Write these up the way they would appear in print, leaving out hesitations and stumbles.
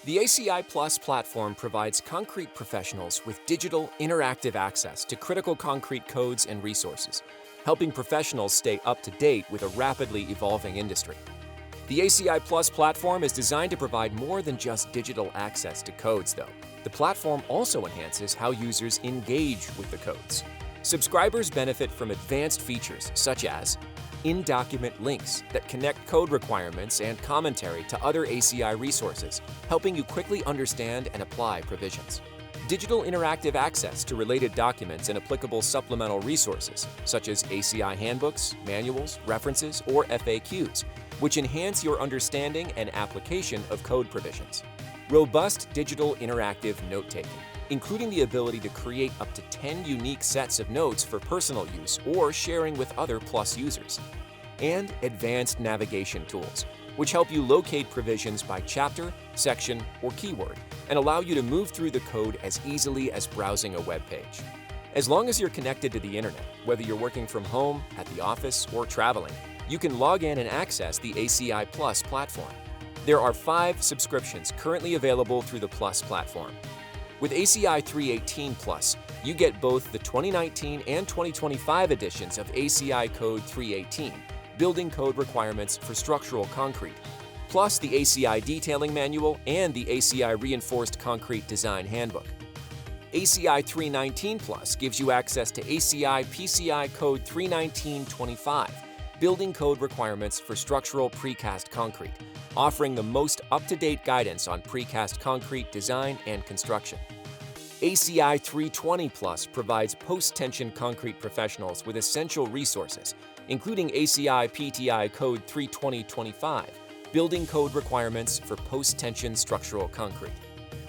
The ACI Plus platform provides concrete professionals with digital, interactive access to critical concrete codes and resources, helping professionals stay up to date with a rapidly evolving industry. The ACI Plus platform is designed to provide more than just digital access to codes, though. The platform also enhances how users engage with the codes. Subscribers benefit from advanced features such as in-document links that connect code requirements and commentary to other ACI resources, helping you quickly understand and apply provisions. Digital interactive access to related documents and applicable supplemental resources, such as ACI handbooks, manuals, references, or FAQs, which enhance your understanding and application of code provisions. Robust digital interactive note-taking, including the ability to create up to 10 unique sets of notes for personal use or sharing with other Plus users. And advanced navigation tools, which help you locate provisions by chapter, section, or keyword, and allow you to move through the code as easily as browsing a web page. As long as you're connected to the internet, whether you're working from home, at the office, or traveling, you can log in and access the ACI Plus platform. There are 5 subscriptions currently available through the Plus platform. With ACI 318 Plus, you get both the 2019 and 2025 editions of ACI Code 318, Building Code Requirements for Structural Concrete, plus the ACI Detailing Manual and the ACI Reinforced Concrete Design Handbook. ACI 319 Plus gives you access to ACI PCI Code 319-25, Building Code Requirements for Structural Precast Concrete, offering the most up-to-date guidance on precast concrete design and construction. ACI 320 Plus provides post-tension concrete professionals with essential resources, including ACI PTI Code 320-25, Building Code Requirements for Post-Tension Structural Concrete.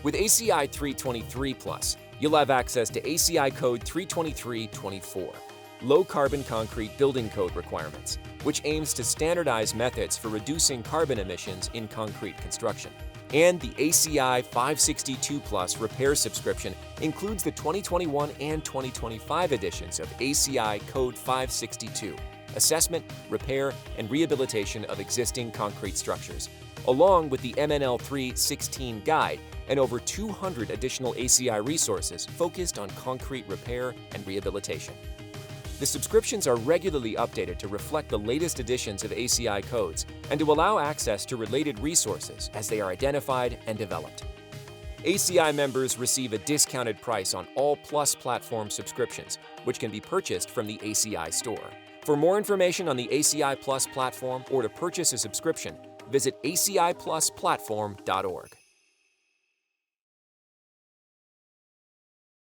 With ACI 323 Plus, you'll have access to ACI Code 323-24, Low Carbon Concrete Building Code Requirements, which aims to standardize methods for reducing carbon emissions in concrete construction. And the ACI 562 Plus repair subscription includes the 2021 and 2025 editions of ACI Code 562, Assessment, Repair, and Rehabilitation of Existing Concrete Structures, along with the MNL 316 Guide and over 200 additional ACI resources focused on concrete repair and rehabilitation. The subscriptions are regularly updated to reflect the latest editions of ACI codes and to allow access to related resources as they are identified and developed. ACI members receive a discounted price on all Plus platform subscriptions, which can be purchased from the ACI store. For more information on the ACI Plus platform or to purchase a subscription, visit aciplusplatform.org.